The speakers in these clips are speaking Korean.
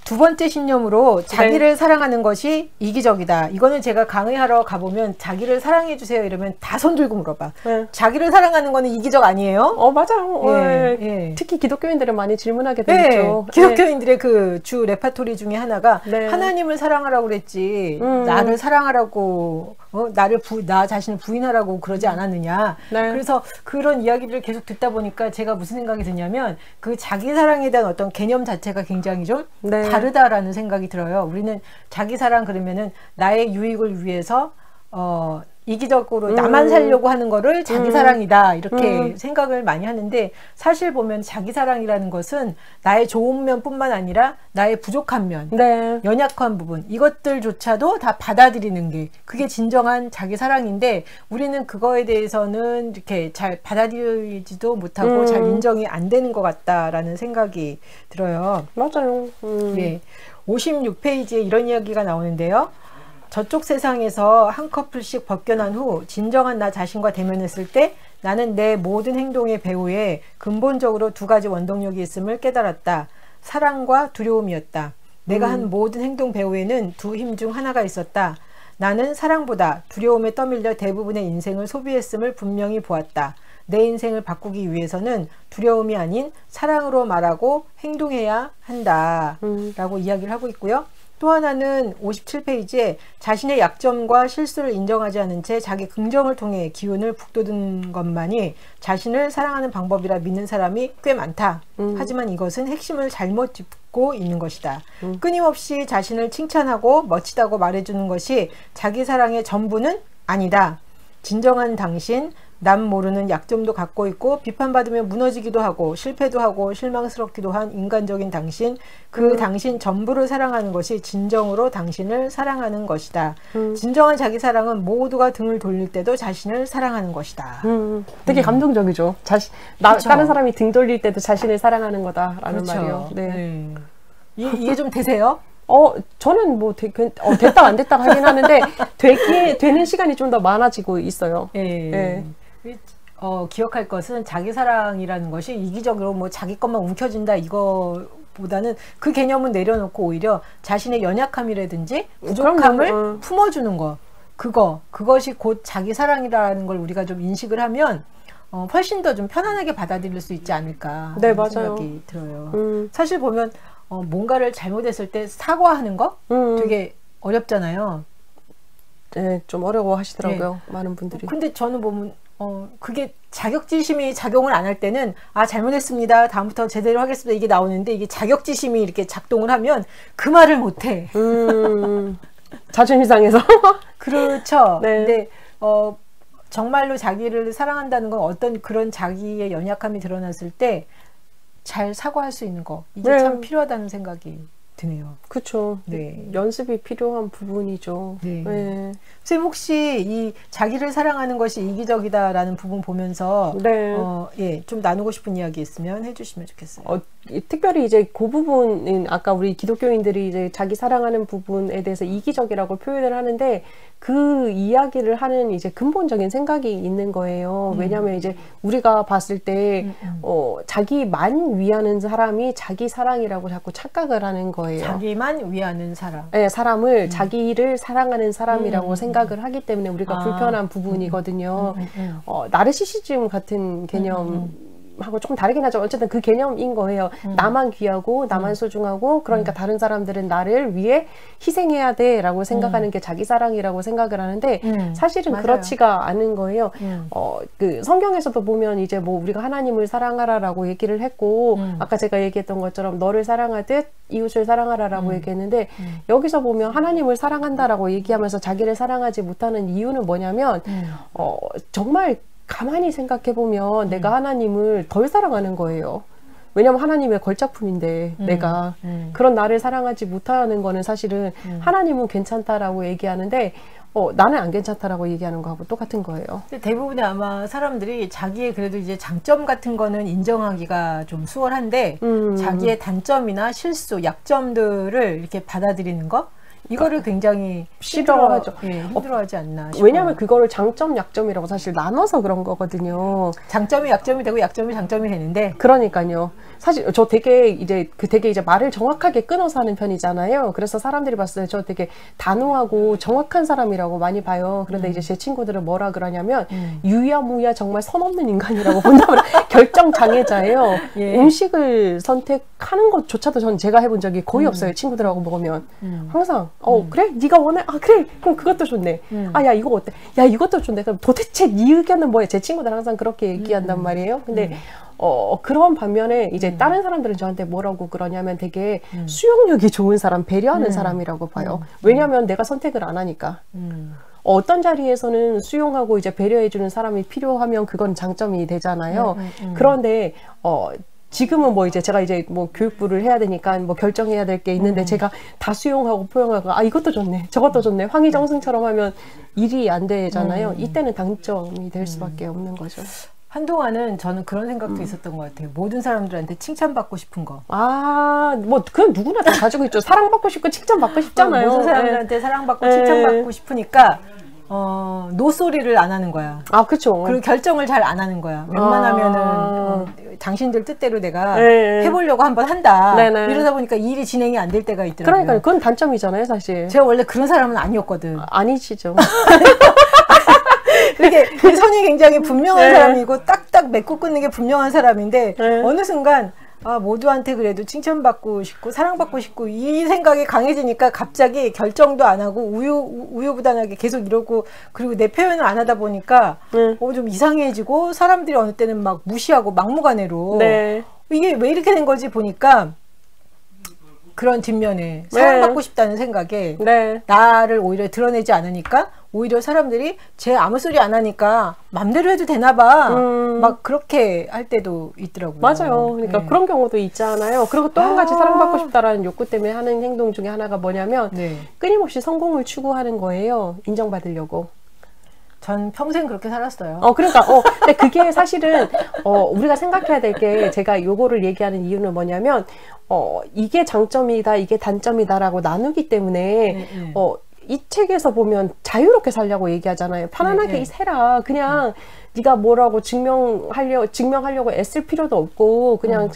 두 번째 신념으로 자기를 사랑하는 것이 이기적이다. 이거는 제가 강의하러 가보면 자기를 사랑해 주세요 이러면 다 손 들고 물어봐. 자기를 사랑하는 거는 이기적 아니에요? 맞아요. 특히 기독교인들은 많이 질문하게 되겠죠. 기독교인들의 그 주 레파토리 중에 하나가 하나님을 사랑하라고 그랬지 나를 사랑하라고 나 자신을 부인하라고 그러지 않았느냐. 그래서 그런 이야기를 계속 듣다 보니까 제가 무슨 생각이 드냐면 그 자기 사랑에 대한 어떤 개념 자체가 굉장히 좀 다르다라는 생각이 들어요. 우리는 자기 사랑 그러면은 나의 유익을 위해서 이기적으로 나만 살려고 하는 거를 자기 사랑이다 이렇게 생각을 많이 하는데, 사실 보면 자기 사랑이라는 것은 나의 좋은 면뿐만 아니라 나의 부족한 면, 연약한 부분 이것들조차도 다 받아들이는 게 그게 진정한 자기 사랑인데, 우리는 그거에 대해서는 이렇게 잘 받아들이지도 못하고 잘 인정이 안 되는 것 같다라는 생각이 들어요. 맞아요. 56페이지에 이런 이야기가 나오는데요. 저쪽 세상에서 한 커플씩 벗겨난 후 진정한 나 자신과 대면했을 때 나는 내 모든 행동의 배후에 근본적으로 두 가지 원동력이 있음을 깨달았다. 사랑과 두려움이었다. 내가 한 모든 행동 배후에는 두 힘 중 하나가 있었다. 나는 사랑보다 두려움에 떠밀려 대부분의 인생을 소비했음을 분명히 보았다. 내 인생을 바꾸기 위해서는 두려움이 아닌 사랑으로 말하고 행동해야 한다. 라고 이야기를 하고 있고요. 또 하나는 57페이지에 자신의 약점과 실수를 인정하지 않은 채 자기 긍정을 통해 기운을 북돋은 것만이 자신을 사랑하는 방법이라 믿는 사람이 꽤 많다. 하지만 이것은 핵심을 잘못 짚고 있는 것이다. 끊임없이 자신을 칭찬하고 멋지다고 말해주는 것이 자기 사랑의 전부는 아니다. 진정한 당신, 남 모르는 약점도 갖고 있고 비판받으면 무너지기도 하고 실패도 하고 실망스럽기도 한 인간적인 당신, 그 당신 전부를 사랑하는 것이 진정으로 당신을 사랑하는 것이다. 진정한 자기 사랑은 모두가 등을 돌릴 때도 자신을 사랑하는 것이다. 되게 감동적이죠. 다른 사람이 등 돌릴 때도 자신을 사랑하는 거다라는 말이요. 이해 좀 되세요? 저는 뭐 됐다 안 됐다 하긴 하는데 되는 시간이 좀 더 많아지고 있어요. 기억할 것은 자기 사랑이라는 것이 이기적으로 뭐 자기 것만 움켜쥔다 이거보다는 그 개념은 내려놓고 오히려 자신의 연약함이라든지 부족함을 품어주는 거, 그것이 곧 자기 사랑이라는 걸 우리가 좀 인식을 하면 훨씬 더 좀 편안하게 받아들일 수 있지 않을까 하는 생각이 들어요. 사실 보면 뭔가를 잘못했을 때 사과하는 거 되게 어렵잖아요. 네, 좀 어려워 하시더라고요. 많은 분들이. 근데 저는 보면 그게 자격지심이 작용을 안 할 때는 잘못했습니다. 다음부터 제대로 하겠습니다. 이게 나오는데, 이게 자격지심이 이렇게 작동을 하면 그 말을 못 해. 자존심 상해서. 그렇죠. 근데 정말로 자기를 사랑한다는 건 어떤 그런 자기의 연약함이 드러났을 때 잘 사과할 수 있는 거, 이게 참 필요하다는 생각이 드네요. 그렇죠. 연습이 필요한 부분이죠. 선생님 혹시 이 자기를 사랑하는 것이 이기적이다라는 부분 보면서 좀 나누고 싶은 이야기 있으면 해주시면 좋겠어요. 특별히 이제 그 부분은 아까 우리 기독교인들이 이제 자기 사랑하는 부분에 대해서 이기적이라고 표현을 하는데, 그 이야기를 하는 이제 근본적인 생각이 있는 거예요. 왜냐하면 이제 우리가 봤을 때 자기만 위하는 사람이 자기 사랑이라고 자꾸 착각을 하는 거예요. 자기만 위하는 사람. 네, 사람을 자기를 사랑하는 사람이라고 생각을 하기 때문에 우리가 불편한 부분이거든요. 나르시시즘 같은 개념 하고 조금 다르긴 하죠. 어쨌든 그 개념인 거예요. 나만 귀하고 나만 소중하고, 그러니까 다른 사람들은 나를 위해 희생해야 돼 라고 생각하는 게 자기 사랑이라고 생각을 하는데, 사실은 맞아요. 그렇지가 않은 거예요. 그 성경에서도 보면 이제 뭐 우리가 하나님을 사랑하라 라고 얘기를 했고, 아까 제가 얘기했던 것처럼 너를 사랑하듯 이웃을 사랑하라 라고 얘기했는데, 여기서 보면 하나님을 사랑한다라고 얘기하면서 자기를 사랑하지 못하는 이유는 뭐냐면 정말 가만히 생각해보면 내가 하나님을 덜 사랑하는 거예요. 왜냐면 하나님의 걸작품인데 내가 그런 나를 사랑하지 못하는 거는 사실은 하나님은 괜찮다라고 얘기하는데 나는 안 괜찮다라고 얘기하는 거하고 똑같은 거예요. 대부분의 아마 사람들이 자기의 그래도 이제 장점 같은 거는 인정하기가 좀 수월한데 자기의 단점이나 실수, 약점들을 이렇게 받아들이는 거, 이거를 굉장히 싫어하죠. 힘들어하지 않나 싶어요. 왜냐하면 그거를 장점, 약점이라고 사실 나눠서 그런 거거든요. 장점이 약점이 되고 약점이 장점이 되는데. 그러니까요. 사실 저 되게 이제 말을 정확하게 끊어서 하는 편이잖아요. 그래서 사람들이 봤을 때 저 되게 단호하고 정확한 사람이라고 많이 봐요. 그런데 이제 제 친구들은 뭐라 그러냐면 유야무야 정말 선 없는 인간이라고 본다면 결정 장애자예요. 예. 음식을 선택하는 것조차도 전 제가 해본 적이 거의 없어요. 친구들하고 먹으면 항상 그래 네가 원해 그래 그럼 그것도 좋네. 야 이거 어때? 야 이것도 좋네. 그럼 도대체 네 의견은 뭐야? 제 친구들 항상 그렇게 얘기한단 말이에요. 근데 그런 반면에 이제 다른 사람들은 저한테 뭐라고 그러냐면 되게 수용력이 좋은 사람, 배려하는 사람이라고 봐요. 왜냐하면 내가 선택을 안 하니까. 어떤 자리에서는 수용하고 이제 배려해주는 사람이 필요하면 그건 장점이 되잖아요. 그런데 지금은 뭐 이제 제가 이제 뭐 교육부를 해야 되니까 뭐 결정해야 될 게 있는데 제가 다 수용하고 포용하고 이것도 좋네 저것도 좋네 황희정승처럼 하면 일이 안 되잖아요. 이때는 단점이 될 수밖에 없는 거죠. 한동안은 저는 그런 생각도 있었던 것 같아요. 모든 사람들한테 칭찬받고 싶은 거. 뭐 그건 누구나 다 가지고 있죠. 사랑받고 싶고 칭찬받고 싶잖아요. 모든 사람들한테 사랑받고 칭찬받고 싶으니까 노소리를 안 하는 거야. 그렇죠. 그리고 결정을 잘 안 하는 거야. 웬만하면은 당신들 뜻대로 내가 해보려고 한번 한다. 네네. 이러다 보니까 일이 진행이 안 될 때가 있더라고요. 그러니까 그건 단점이잖아요, 사실. 제가 원래 그런 사람은 아니었거든. 아니시죠. 이렇게 선이 굉장히 분명한 사람이고 딱딱 맺고 끊는 게 분명한 사람인데 어느 순간 모두한테 그래도 칭찬받고 싶고 사랑받고 싶고 이 생각이 강해지니까 갑자기 결정도 안 하고 우유부단하게 계속 이러고 그리고 내 표현을 안 하다 보니까 좀 이상해지고 사람들이 어느 때는 막 무시하고 막무가내로 이게 왜 이렇게 된 거지 보니까 그런 뒷면에 사랑받고 싶다는 생각에 나를 오히려 드러내지 않으니까 오히려 사람들이 쟤 아무 소리 안 하니까 맘대로 해도 되나 봐. 막 그렇게 할 때도 있더라고요. 맞아요. 그러니까 그런 경우도 있잖아요. 그리고 또 한 가지 사랑받고 싶다라는 욕구 때문에 하는 행동 중에 하나가 뭐냐면 끊임없이 성공을 추구하는 거예요. 인정받으려고. 전 평생 그렇게 살았어요. 그러니까, 근데 그게 사실은, 우리가 생각해야 될 게, 제가 요거를 얘기하는 이유는 뭐냐면, 이게 장점이다, 이게 단점이다라고 나누기 때문에, 이 책에서 보면 자유롭게 살려고 얘기하잖아요. 편안하게 살아. 그냥 네가 뭐라고 증명하려고 애쓸 필요도 없고 그냥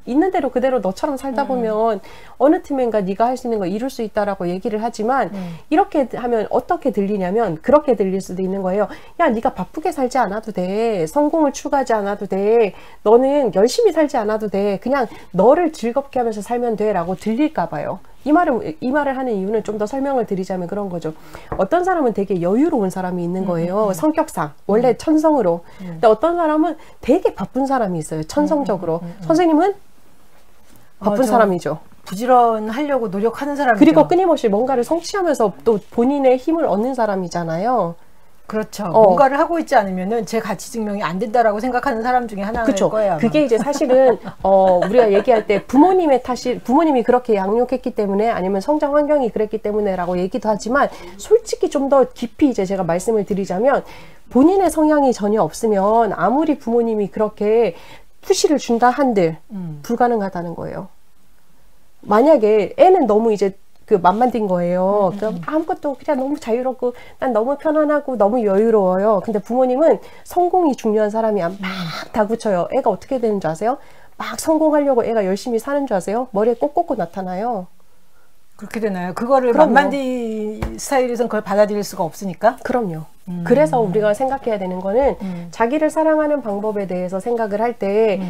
있는 대로 그대로 너처럼 살다 보면 어느 틈엔가 네가 할 수 있는 거 이룰 수 있다라고 얘기를 하지만 이렇게 하면 어떻게 들리냐면 그렇게 들릴 수도 있는 거예요. 야, 네가 바쁘게 살지 않아도 돼. 성공을 추구하지 않아도 돼. 너는 열심히 살지 않아도 돼. 그냥 너를 즐겁게 하면서 살면 돼 라고 들릴까 봐요. 이 말을 하는 이유는 좀 더 설명을 드리자면 그런 거죠. 어떤 사람은 되게 여유로운 사람이 있는 거예요. 성격상. 원래 천성으로. 근데 어떤 사람은 되게 바쁜 사람이 있어요. 천성적으로. 선생님은 바쁜 사람이죠. 부지런하려고 노력하는 사람이죠. 그리고 끊임없이 뭔가를 성취하면서 또 본인의 힘을 얻는 사람이잖아요. 그렇죠. 뭔가를 하고 있지 않으면은 제 가치 증명이 안 된다라고 생각하는 사람 중에 하나일 거예요. 아마. 그게 이제 사실은 우리가 얘기할 때 부모님이 그렇게 양육했기 때문에 아니면 성장 환경이 그랬기 때문에라고 얘기도 하지만 솔직히 좀 더 깊이 이제 제가 말씀을 드리자면 본인의 성향이 전혀 없으면 아무리 부모님이 그렇게 푸시를 준다 한들 불가능하다는 거예요. 만약에 애는 너무 이제 맘만 든 거예요. 그럼 아무것도 그냥 너무 자유롭고 난 너무 편안하고 너무 여유로워요. 근데 부모님은 성공이 중요한 사람이 막 다구쳐요. 애가 어떻게 되는 줄 아세요? 막 성공하려고 애가 열심히 사는 줄 아세요? 머리에 꼭 꽂고 나타나요. 그렇게 되나요? 그거를 맘만디 스타일에서는 그걸 받아들일 수가 없으니까? 그럼요. 그래서 우리가 생각해야 되는 거는 자기를 사랑하는 방법에 대해서 생각을 할 때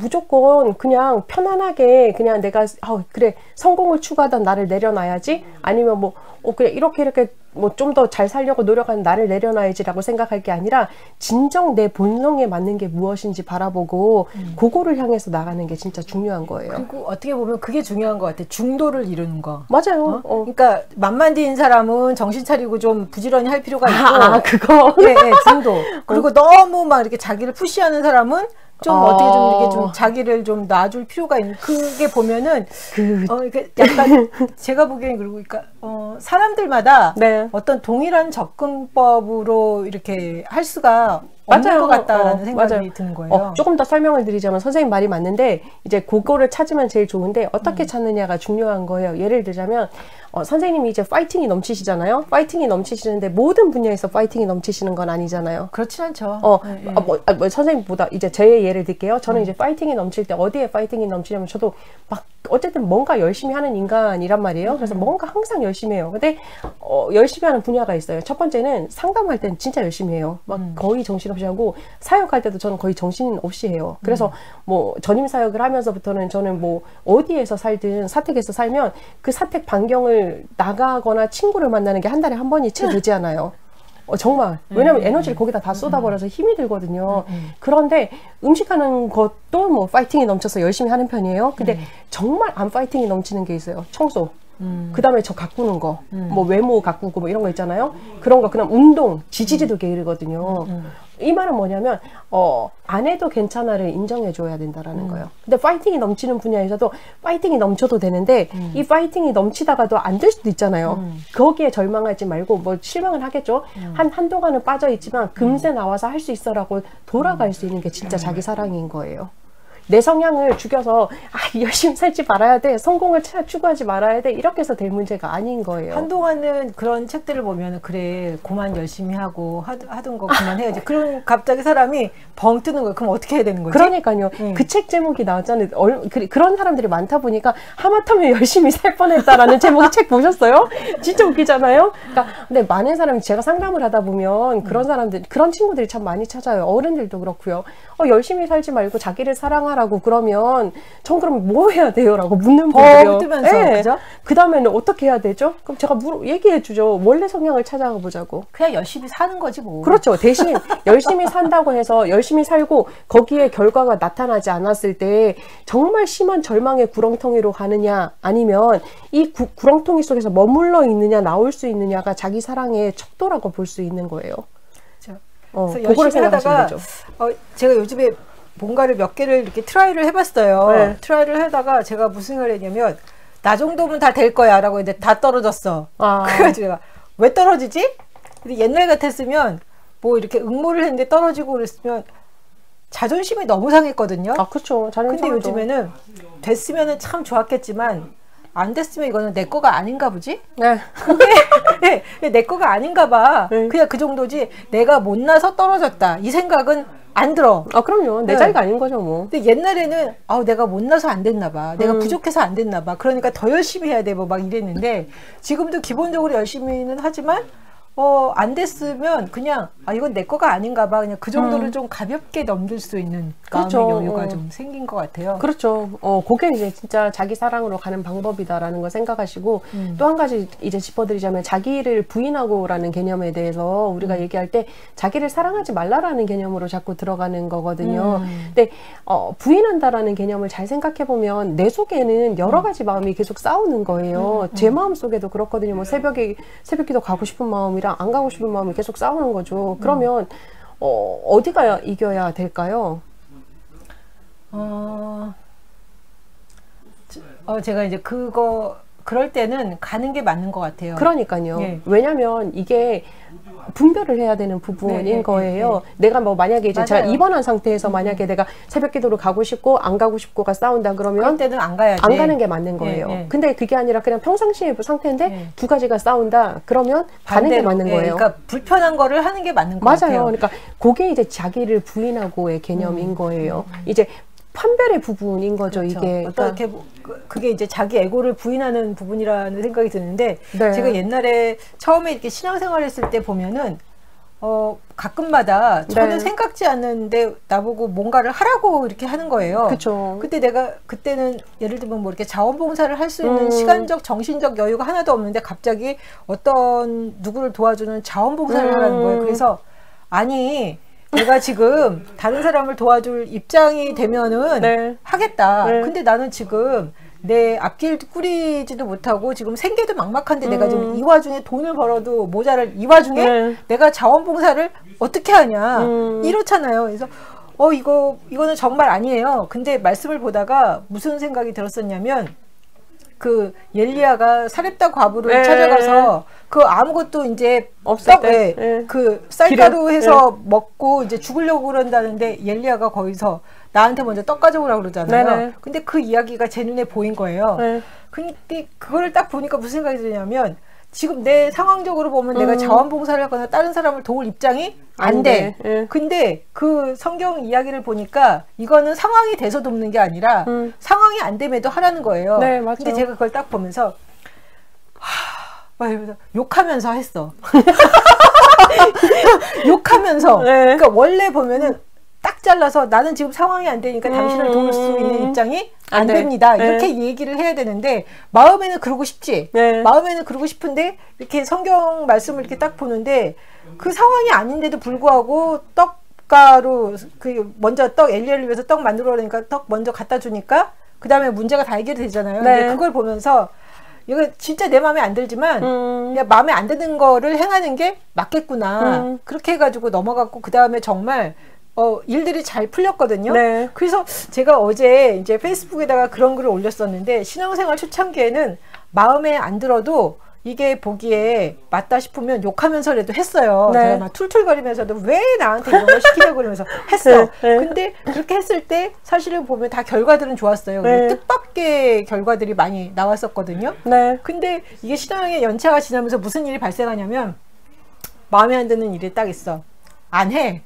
무조건 그냥 편안하게 그냥 내가 그래 성공을 추구하던 나를 내려놔야지 아니면 뭐 그래 이렇게 뭐 좀 더 잘 살려고 노력하는 나를 내려놔야지라고 생각할 게 아니라 진정 내 본성에 맞는 게 무엇인지 바라보고 그거를 향해서 나가는 게 진짜 중요한 거예요. 그리고 어떻게 보면 그게 중요한 것 같아. 중도를 이루는 거. 맞아요. 그러니까 맘만디인 사람은 정신 차리고 좀 부지런히 할 필요가 있고 그거. 네, 중도. 그리고 너무 막 이렇게 자기를 푸시하는 사람은 좀 어떻게 좀 이렇게 좀 자기를 좀 놔줄 필요가 있는 그게 보면은 이렇게 약간 제가 보기엔 그리고 그러니까 사람들마다 어떤 동일한 접근법으로 이렇게 할 수가 없는 것 같다라는 생각이 맞아요. 드는 거예요. 조금 더 설명을 드리자면 선생님 말이 맞는데 이제 그거를 찾으면 제일 좋은데 어떻게 찾느냐가 중요한 거예요. 예를 들자면 선생님이 이제 파이팅이 넘치시잖아요. 파이팅이 넘치시는데 모든 분야에서 파이팅이 넘치시는 건 아니잖아요. 그렇진 않죠. 선생님보다 이제 제 예를 들게요. 저는 이제 파이팅이 넘칠 때 어디에 파이팅이 넘치냐면 저도 막 어쨌든 뭔가 열심히 하는 인간이란 말이에요. 그래서 뭔가 항상 열심히 해요. 근데 열심히 하는 분야가 있어요. 첫 번째는 상담할 때는 진짜 열심히 해요. 막 거의 정신없이 하고 사역할 때도 저는 거의 정신없이 해요. 그래서 뭐 전임 사역을 하면서부터는 저는 뭐 어디에서 살든 사택에서 살면 그 사택 반경을 나가거나 친구를 만나는 게 한 달에 한 번이 채 되지 않아요. 정말. 왜냐면 에너지를 거기다 다 쏟아버려서 힘이 들거든요. 그런데 음식하는 것도 뭐 파이팅이 넘쳐서 열심히 하는 편이에요. 근데 정말 안 파이팅이 넘치는 게 있어요. 청소. 그 다음에 저 가꾸는 거, 뭐 외모 가꾸고 뭐 이런 거 있잖아요. 그런 거, 그다음 운동, 지지리도 게으르거든요. 이 말은 뭐냐면 안 해도 괜찮아를 인정해줘야 된다라는 거예요. 근데 파이팅이 넘치는 분야에서도 파이팅이 넘쳐도 되는데 이 파이팅이 넘치다가도 안 될 수도 있잖아요. 거기에 절망하지 말고 뭐 실망을 하겠죠. 한동안은 빠져있지만 금세 나와서 할 수 있어라고 돌아갈 수 있는 게 진짜 자기 사랑인 거예요. 내 성향을 죽여서 열심히 살지 말아야 돼, 성공을 추구하지 말아야 돼, 이렇게 해서 될 문제가 아닌 거예요. 한동안은 그런 책들을 보면 그래 그만 열심히 하고 하던 거 그만해야지. 그럼 갑자기 사람이 벙 뜨는 거예요. 그럼 어떻게 해야 되는 거지? 그러니까요. 그 책 제목이 나왔잖아요. 그런 사람들이 많다 보니까 하마터면 열심히 살 뻔했다라는 제목의 책 보셨어요? 진짜 웃기잖아요. 그러니까 근데 많은 사람이 제가 상담을 하다 보면 그런 사람들, 그런 친구들이 참 많이 찾아요. 어른들도 그렇고요. 열심히 살지 말고 자기를 사랑하라고 그러면 전 그럼 뭐 해야 돼요? 라고 묻는 분들이요. 뜨면서 네. 그죠? 그 다음에는 어떻게 해야 되죠? 그럼 제가 얘기해 주죠. 원래 성향을 찾아가 보자고. 그냥 열심히 사는 거지 뭐. 그렇죠. 대신 열심히 산다고 해서 열심히 살고 거기에 결과가 나타나지 않았을 때 정말 심한 절망의 구렁텅이로 가느냐 아니면 이 구렁텅이 속에서 머물러 있느냐 나올 수 있느냐가 자기 사랑의 척도라고 볼 수 있는 거예요. 그래서 열심히 하다가 제가 요즘에 뭔가를 몇 개를 이렇게 트라이를 해봤어요. 네. 트라이를 하다가 제가 무슨 생각을 했냐면 나 정도면 다 될 거야 라고 했는데 다 떨어졌어. 그래가지고 제가 왜 떨어지지? 근데 옛날 같았으면 뭐 이렇게 응모를 했는데 떨어지고 그랬으면 자존심이 너무 상했거든요. 그렇죠. 근데 요즘에는 됐으면 참 좋았겠지만 안 됐으면 이거는 내 거가 아닌가 보지? 네. 그게 내 거가 아닌가 봐. 네. 그냥 그 정도지 내가 못나서 떨어졌다. 이 생각은 안 들어. 그럼요. 내 자리가 아닌 거죠, 뭐. 근데 옛날에는 내가 못나서 안 됐나 봐. 내가 부족해서 안 됐나 봐. 그러니까 더 열심히 해야 돼. 뭐 막 이랬는데 지금도 기본적으로 열심히는 하지만 안 됐으면 그냥 이건 내 거가 아닌가 봐. 그냥 그 정도를 좀 가볍게 넘길 수 있는 그렇죠. 마음의 여유가 좀 생긴 것 같아요. 그렇죠. 그게 이제 진짜 자기 사랑으로 가는 방법이다라는 걸 생각하시고 또 한 가지 이제 짚어드리자면 자기를 부인하고라는 개념에 대해서 우리가 얘기할 때 자기를 사랑하지 말라라는 개념으로 자꾸 들어가는 거거든요. 근데 부인한다라는 개념을 잘 생각해 보면 내 속에는 여러 가지 마음이 계속 싸우는 거예요. 제 마음 속에도 그렇거든요. 뭐 새벽기도 가고 싶은 마음이랑 안 가고 싶은 마음이 계속 싸우는 거죠. 그러면 어디가 이겨야 될까요? 제가 이제 그럴 때는 가는 게 맞는 것 같아요. 그러니까요. 네. 왜냐면 이게 분별을 해야 되는 부분인 거예요. 내가 뭐 만약에 이제 제가 입원한 상태에서 만약에 내가 새벽 기도를 가고 싶고 안 가고 싶고가 싸운다 그러면 그럴 때는 안 가야지. 안 가는 게 맞는 거예요. 근데 그게 아니라 그냥 평상시의 상태인데 두 가지가 싸운다 그러면 가는 게 맞는 거예요. 그러니까 불편한 거를 하는 게 맞는 것 같아요. 맞아요. 그러니까 그게 이제 자기를 부인하고의 개념인 거예요. 이제 판별의 부분인 거죠. 그렇죠. 이게 어떻게 그게 이제 자기 에고를 부인하는 부분이라는 생각이 드는데 네. 제가 옛날에 처음에 이렇게 신앙생활 했을 때 보면은 가끔마다 저는 네. 생각지 않는데 나보고 뭔가를 하라고 이렇게 하는 거예요. 그렇죠. 그때는 예를 들면 뭐 이렇게 자원봉사를 할 수 있는 시간적, 정신적 여유가 하나도 없는데 갑자기 어떤 누구를 도와주는 자원봉사를 하라는 거예요. 그래서 아니 내가 지금 다른 사람을 도와줄 입장이 되면은 네. 하겠다. 네. 근데 나는 지금 내 앞길 꾸리지도 못하고 지금 생계도 막막한데 내가 지금 이 와중에 돈을 벌어도 모자랄 이 와중에 네. 내가 자원봉사를 어떻게 하냐 이렇잖아요. 그래서 이거는 정말 아니에요. 근데 말씀을 보다가 무슨 생각이 들었었냐면 그 옐리야가 사렙다 과부를 네. 찾아가서 그 아무것도 이제 없을 때 네. 그 쌀가루 기름. 해서 네. 먹고 이제 죽으려고 그런다는데 옐리야가 거기서 나한테 먼저 떡 가져오라고 그러잖아요. 네네. 근데 그 이야기가 제 눈에 보인 거예요. 네. 근데 그거를 딱 보니까 무슨 생각이 드냐면 지금 내 상황적으로 보면 내가 자원봉사를 하거나 다른 사람을 도울 입장이 안 돼. 네. 근데 그 성경 이야기를 보니까 이거는 상황이 돼서 돕는 게 아니라 상황이 안 됨에도 하라는 거예요. 네, 맞아요. 근데 제가 그걸 딱 보면서 막 이러면서 욕하면서 했어. 욕하면서. 네. 그러니까 원래 보면은 딱 잘라서 나는 지금 상황이 안 되니까 당신을 도울 수 있는 입장이 안 네. 됩니다. 네. 이렇게 얘기를 해야 되는데 마음에는 그러고 싶지. 네. 마음에는 그러고 싶은데 이렇게 성경 말씀을 이렇게 딱 보는데 그 상황이 아닌데도 불구하고 떡가루 그 먼저 떡 엘리야를 위해서 떡 만들어 오니까 떡 먼저 갖다 주니까 그 다음에 문제가 다 해결이 되잖아요. 네. 근데 그걸 보면서 이거 진짜 내 마음에 안 들지만 그냥 마음에 안 드는 거를 행하는 게 맞겠구나. 그렇게 해가지고 넘어갔고 그 다음에 정말 일들이 잘 풀렸거든요. 네. 그래서 제가 어제 이제 페이스북에다가 그런 글을 올렸었는데 신앙생활 초창기에는 마음에 안 들어도 이게 보기에 맞다 싶으면 욕하면서라도 했어요. 네. 제가 막 툴툴거리면서도 왜 나한테 이런 걸 시키려고 그러면서 했어. 네. 근데 그렇게 했을 때 사실은 보면 다 결과들은 좋았어요. 네. 뜻밖의 결과들이 많이 나왔었거든요. 네. 근데 이게 신앙의 연차가 지나면서 무슨 일이 발생하냐면 마음에 안 드는 일이 딱 있어. 안 해.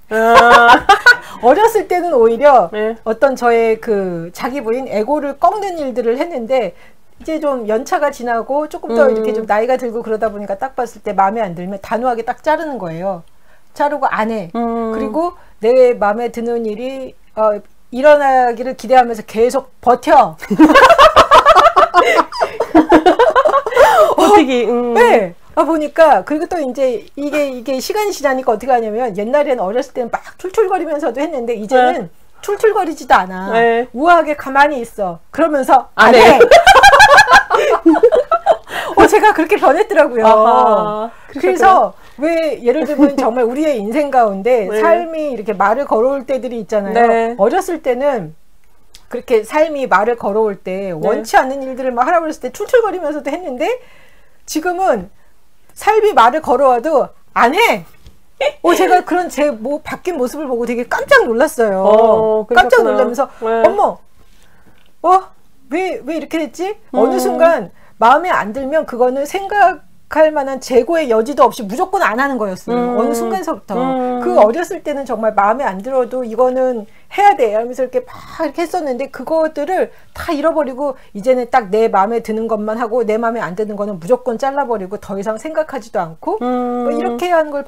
어렸을 때는 오히려 네. 어떤 저의 그 자기 부인 에고를 꺾는 일들을 했는데 이제 좀 연차가 지나고 조금 더 이렇게 좀 나이가 들고 그러다 보니까 딱 봤을 때 마음에 안 들면 단호하게 딱 자르는 거예요. 자르고 안 해. 그리고 내 마음에 드는 일이 일어나기를 기대하면서 계속 버텨. 버티기. 네. 보니까 그리고 또 이제 이게 시간이 지나니까 어떻게 하냐면 옛날에는 어렸을 때는 막 툴툴거리면서도 했는데 이제는 네. 툴툴거리지도 않아. 네. 우아하게 가만히 있어. 그러면서 안 안 해. 해. 제가 그렇게 변했더라고요. 아하, 그래서 왜 예를 들면 정말 우리의 인생 가운데 네. 삶이 이렇게 말을 걸어올 때들이 있잖아요. 네. 어렸을 때는 그렇게 삶이 말을 걸어올 때 원치 않는 일들을 막 하라고 했을 때 툴툴거리면서도 했는데 지금은 삶이 말을 걸어와도 안 해. 제가 그런 제 바뀐 모습을 보고 되게 깜짝 놀랐어요. 깜짝 놀라면서 네. 어머, 왜 이렇게 됐지? 어느 순간 마음에 안 들면 그거는 생각할 만한 재고의 여지도 없이 무조건 안 하는 거였어요. 어느 순간서부터. 그 어렸을 때는 정말 마음에 안 들어도 이거는 해야 돼 하면서 이렇게 막 이렇게 했었는데 그것들을 다 잃어버리고 이제는 딱 내 마음에 드는 것만 하고 내 마음에 안 드는 거는 무조건 잘라버리고 더 이상 생각하지도 않고 이렇게 하는 걸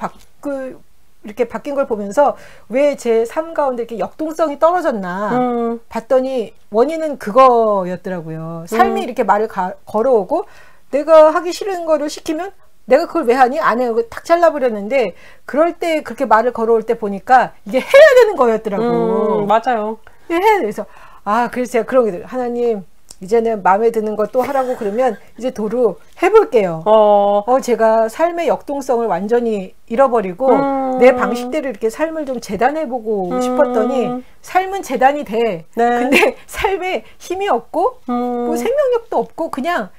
이렇게 바뀐 걸 보면서 왜 제 삶 가운데 이렇게 역동성이 떨어졌나 봤더니 원인은 그거였더라고요. 삶이 이렇게 말을 걸어오고 내가 하기 싫은 거를 시키면 내가 그걸 왜 하니? 안 해. 탁 잘라버렸는데 그럴 때 그렇게 말을 걸어올 때 보니까 이게 해야 되는 거였더라고. 맞아요. 해야 돼. 그래서 그래서 제가 그런 게 들어요. 하나님 이제는 마음에 드는 것 또 하라고 그러면 이제 도로 해볼게요. 제가 삶의 역동성을 완전히 잃어버리고 내 방식대로 이렇게 삶을 좀 재단해보고 싶었더니 삶은 재단이 돼. 네. 근데 삶에 힘이 없고 뭐 생명력도 없고 그냥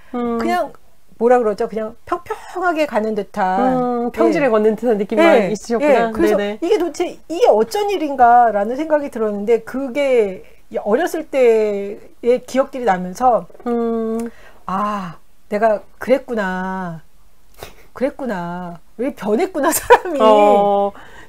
뭐라 그러죠? 그냥 평평하게 가는 듯한 평지를 걷는 듯한 느낌만 있으셨구나. 그래서 네네. 이게 도대체 이게 어쩐 일인가라는 생각이 들었는데 그게 어렸을 때의 기억들이 나면서 내가 그랬구나 왜 변했구나 사람이.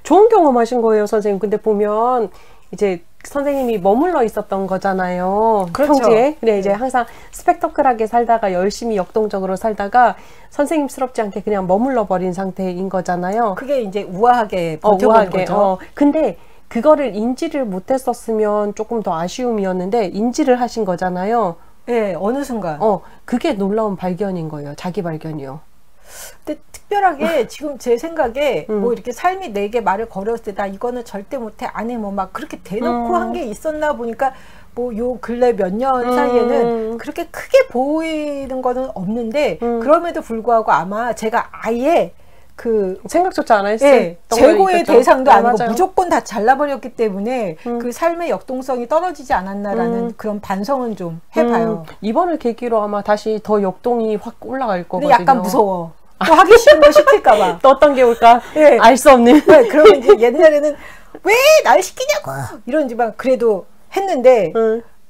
좋은 경험하신 거예요, 선생님. 근데 보면 이제 선생님이 머물러 있었던 거잖아요. 그렇죠. 평지에. 근데 이제 항상 스펙터클하게 살다가 열심히 역동적으로 살다가 선생님스럽지 않게 그냥 머물러 버린 상태인 거잖아요. 그게 이제 우아하게 버텨본 거죠. 근데 그거를 인지를 못했었으면 조금 더 아쉬움이었는데 인지를 하신 거잖아요. 네, 어느 순간. 그게 놀라운 발견인 거예요. 자기 발견이요. 근데 특별하게 지금 제 생각에 뭐 이렇게 삶이 내게 말을 걸었을 때 나 이거는 절대 못해 안 해 뭐 막 그렇게 대놓고 한 게 있었나 보니까 뭐 요 근래 몇 년 사이에는 그렇게 크게 보이는 거는 없는데 그럼에도 불구하고 아마 제가 아예 그 생각조차 안 했어요. 예, 재고의 대상도 아니고 맞아요. 무조건 다 잘라버렸기 때문에 그 삶의 역동성이 떨어지지 않았나라는 그런 반성은 좀 해봐요. 이번을 계기로 아마 다시 더 역동이 확 올라갈 거거든요. 근데 약간 무서워. 또 하기 싫은 거 시킬까봐. 또 어떤 게 올까? 예. 알 수 없는. 네, 그러면 이제 옛날에는 왜 날 시키냐고 이런지만 그래도 했는데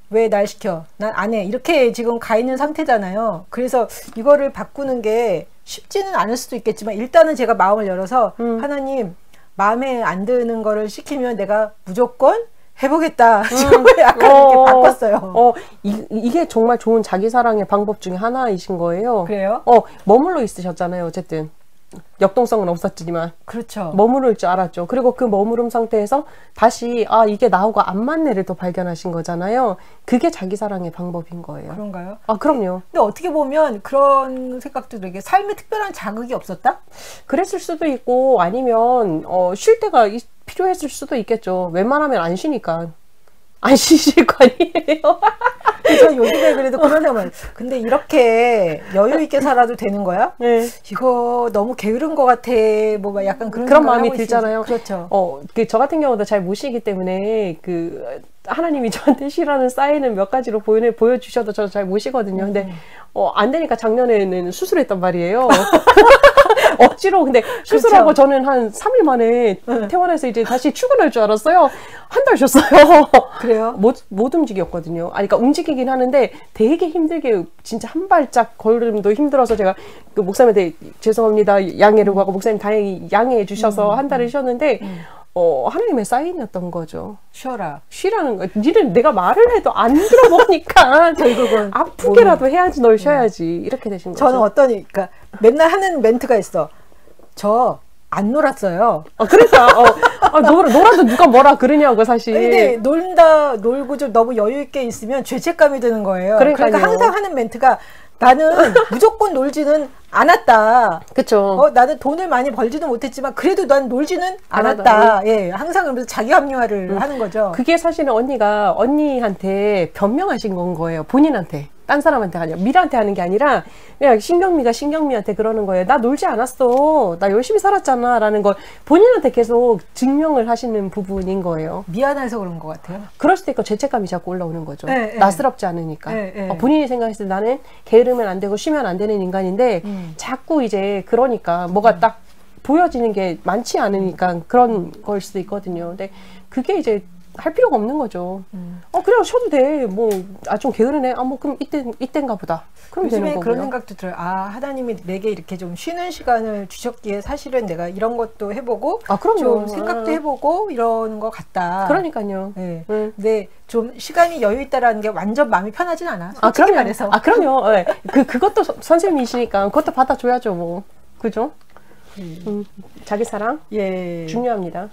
왜 날 시켜? 난 안 해. 이렇게 지금 가 있는 상태잖아요. 그래서 이거를 바꾸는 게 쉽지는 않을 수도 있겠지만 일단은 제가 마음을 열어서 하나님 마음에 안 드는 거를 시키면 내가 무조건 해보겠다. 지금 약간 이렇게 바꿨어요. 이게 정말 좋은 자기 사랑의 방법 중에 하나이신 거예요. 그래요? 머물러 있으셨잖아요. 어쨌든 역동성은 없었지만 그렇죠. 머무를 줄 알았죠. 그리고 그 머무름 상태에서 다시 이게 나하고 안 맞네를 또 발견하신 거잖아요. 그게 자기 사랑의 방법인 거예요. 그런가요? 그럼요. 근데 어떻게 보면 그런 생각도 들게 삶에 특별한 자극이 없었다? 그랬을 수도 있고 아니면 쉴 때가 필요했을 수도 있겠죠. 웬만하면 안 쉬니까. 안 쉬실 거 아니에요? 저 요즘에 그래도 그런 생각을 근데 이렇게 여유 있게 살아도 되는 거야? 네. 이거 너무 게으른 것 같아. 뭐 막 약간 그런 마음이 들잖아요. 그렇죠. 저 같은 경우도 잘 못 쉬기 때문에 하나님이 저한테 쉬라는 사인은 몇 가지로 보여주셔도 저 잘 못 쉬거든요. 근데 안 되니까 작년에는 수술했단 말이에요. 억지로. 근데 수술하고 그렇죠. 저는 한 3일 만에 퇴원해서 이제 다시 출근할 줄 알았어요. 한 달 쉬었어요. 그래요? 못 움직였거든요. 그러니까 움직이긴 하는데 되게 힘들게 진짜 한 발짝 걸음도 힘들어서 제가 그 목사님한테 죄송합니다 양해를 하고 목사님 다행히 양해해 주셔서 한 달을 쉬었는데 하나님의 사인이었던 거죠. 쉬라는 거. 니는 내가 말을 해도 안 들어보니까 결국은 아프게라도 해야지 널 쉬어야지. 이렇게 되신 거죠. 저는 그러니까 맨날 하는 멘트가 있어. 저 안 놀았어요. 그러니까 놀아도 누가 뭐라 그러냐고 사실. 근데 놀고 좀 너무 여유 있게 있으면 죄책감이 드는 거예요. 그러니까요. 그러니까 항상 하는 멘트가 나는 무조건 놀지는 않았다. 그렇죠. 나는 돈을 많이 벌지는 못했지만 그래도 난 놀지는 않았다. 예, 항상 그러면서 자기 합리화를 하는 거죠. 그게 사실은 언니가 언니한테 변명하신 건 거예요. 본인한테. 딴 사람한테 아니야. 미라한테 하는 게 아니라 그냥 신경미가 신경미한테 그러는 거예요. 나 놀지 않았어. 나 열심히 살았잖아. 라는 걸 본인한테 계속 증명을 하시는 부분인 거예요. 미안해서 그런 것 같아요. 그럴 수도 있고 죄책감이 자꾸 올라오는 거죠. 네, 나스럽지 않으니까. 본인이 생각했을 때 나는 게으르면 안 되고 쉬면 안 되는 인간인데 자꾸 이제 그러니까 뭐가 딱 보여지는 게 많지 않으니까 그런 걸 수도 있거든요. 근데 그게 이제 할 필요가 없는 거죠. 그냥 쉬어도 돼. 좀 게으르네. 그럼 이땐가 보다. 그럼 되는 요즘에 거고요. 그런 생각도 들어요. 하나님이 내게 이렇게 좀 쉬는 시간을 주셨기에 사실은 내가 이런 것도 해보고 그럼요. 좀 생각도 해보고 이러는 것 같다. 그러니까요. 네. 근데 좀 시간이 여유 있다라는 게 완전 마음이 편하진 않아. 그럼요. 말해서. 그럼요. 네. 그것도 선생님이시니까 그것도 받아줘야죠. 그죠? 자기 사랑 예. 중요합니다.